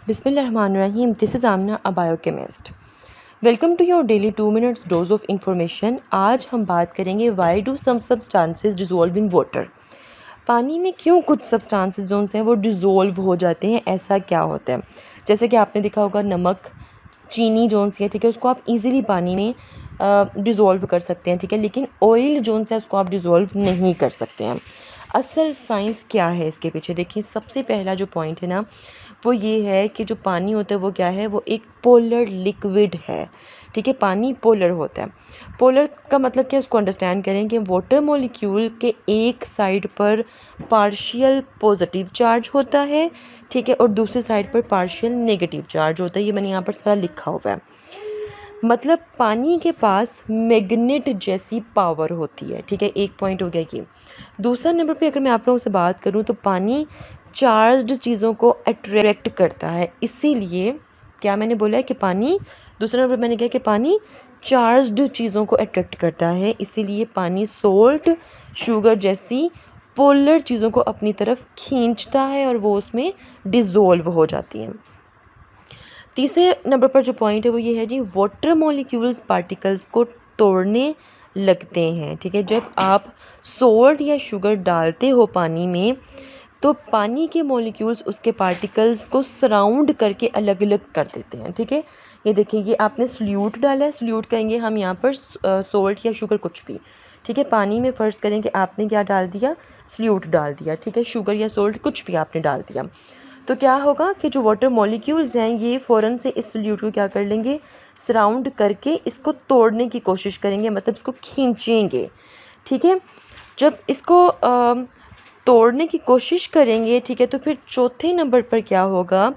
Bismillah Rahman Rahim. This is Amna, a biochemist. Welcome to your daily 2 minutes dose of information. आज हम बात करेंगे why do some substances dissolve in water. पानी में क्यों कुछ सब्सटेंसेस जो हैं वो डिज़ोल्व हो जाते हैं, ऐसा क्या होता है? जैसे कि आपने देखा होगा नमक, चीनी जो है, ठीक है, उसको आप इजीली पानी में डिज़ोल्व कर सकते हैं, ठीक है, लेकिन ऑयल जो है उसको आप डिज़ोल्व नहीं कर सकते हैं। असल साइंस क्या है इसके पीछे? देखिए, सबसे पहला जो पॉइंट है ना वो ये है कि जो पानी होता है वो क्या है, वो एक पोलर लिक्विड है, ठीक है। पानी पोलर होता है। पोलर का मतलब क्या, उसको अंडरस्टैंड करें कि वाटर मॉलिक्यूल के एक साइड पर पार्शियल पॉजिटिव चार्ज होता है, ठीक है, और दूसरी साइड पर पार्शियल नेगेटिव चार्ज होता है। ये मैंने यहाँ पर सारा लिखा हुआ है। मतलब पानी के पास मैग्नेट जैसी पावर होती है, ठीक है। एक पॉइंट हो गया ये। दूसरा नंबर पे अगर मैं आप लोगों से बात करूँ तो पानी चार्ज्ड चीज़ों को अट्रैक्ट करता है, इसीलिए क्या मैंने बोला है कि पानी, दूसरा नंबर मैंने कहा कि पानी चार्ज्ड चीज़ों को अट्रैक्ट करता है, इसीलिए पानी सोल्ट, शुगर जैसी पोलर चीज़ों को अपनी तरफ खींचता है और वो उसमें डिज़ोल्व हो जाती हैं। तीसरे नंबर पर जो पॉइंट है वो ये है जी, वाटर मॉलिक्यूल्स पार्टिकल्स को तोड़ने लगते हैं, ठीक है। जब आप सोल्ट या शुगर डालते हो पानी में तो पानी के मॉलिक्यूल्स उसके पार्टिकल्स को सराउंड करके अलग अलग कर देते हैं, ठीक है। ये देखिए, ये आपने सल्यूट डाला है, सल्यूट कहेंगे हम यहाँ पर सोल्ट या शुगर कुछ भी, ठीक है। पानी में फ़र्ज़ करें कि आपने क्या डाल दिया, सल्यूट डाल दिया, ठीक है, शुगर या सोल्ट कुछ भी आपने डाल दिया, तो क्या होगा कि जो वाटर मॉलिक्यूल्स हैं ये फ़ौरन से इस सल्यूट को क्या कर लेंगे, सराउंड करके इसको तोड़ने की कोशिश करेंगे, मतलब इसको खींचेंगे, ठीक है। जब इसको तोड़ने की कोशिश करेंगे, ठीक है, तो फिर चौथे नंबर पर क्या होगा,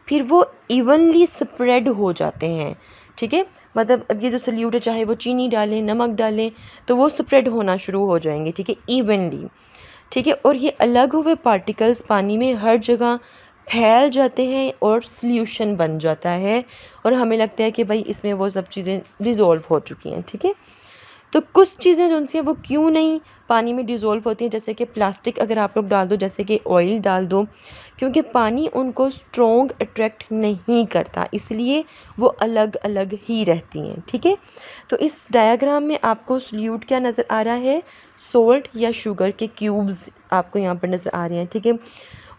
फिर वो इवनली स्प्रेड हो जाते हैं, ठीक है। मतलब अब ये जो सल्यूट है, चाहे वो चीनी डालें, नमक डालें, तो वो स्प्रेड होना शुरू हो जाएंगे, ठीक है, इवनली, ठीक है। और ये अलग हुए पार्टिकल्स पानी में हर जगह फैल जाते हैं और सॉल्यूशन बन जाता है और हमें लगता है कि भाई इसमें वो सब चीज़ें डिज़ोल्व हो चुकी हैं, ठीक है। तो कुछ चीज़ें जो उनसे वो क्यों नहीं पानी में डिज़ोल्व होती हैं, जैसे कि प्लास्टिक अगर आप लोग डाल दो, जैसे कि ऑयल डाल दो, क्योंकि पानी उनको स्ट्रॉन्ग अट्रैक्ट नहीं करता, इसलिए वो अलग अलग ही रहती हैं, ठीक है। तो इस डायग्राम में आपको सल्यूट क्या नज़र आ रहा है, सोल्ट या शुगर के क्यूब्स आपको यहाँ पर नज़र आ रहे हैं, ठीक है।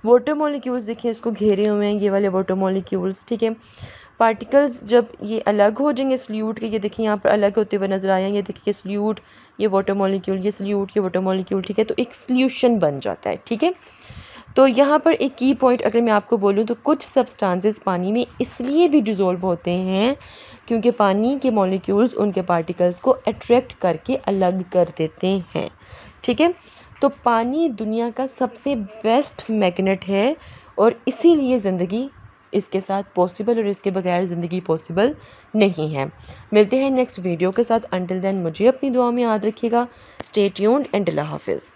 वाटर मॉलिक्यूल्स देखिए इसको घेरे हुए हैं, ये वाले वाटर मॉलिक्यूल्स, ठीक है। पार्टिकल्स जब ये अलग हो जाएंगे सल्यूट के, ये देखिए यहाँ पर अलग होते हुए नज़र आए, ये देखिए सल्यूट, ये वाटर मॉलिक्यूल, ये सल्यूट, ये वाटर मॉलिक्यूल, ठीक है, तो एक सल्यूशन बन जाता है, ठीक है। तो यहाँ पर एक की पॉइंट अगर मैं आपको बोलूँ तो कुछ सब्सटेंसेस पानी में इसलिए भी डिज़ोल्व होते हैं क्योंकि पानी के मॉलिक्यूल्स उनके पार्टिकल्स को अट्रैक्ट करके अलग कर देते हैं, ठीक है। तो पानी दुनिया का सबसे बेस्ट मैग्नेट है और इसीलिए ज़िंदगी इसके साथ पॉसिबल और इसके बगैर ज़िंदगी पॉसिबल नहीं है। मिलते हैं नेक्स्ट वीडियो के साथ। अंटिल देन मुझे अपनी दुआ में याद रखिएगा। स्टे ट्यून्ड एंड अल्लाह हाफिज़।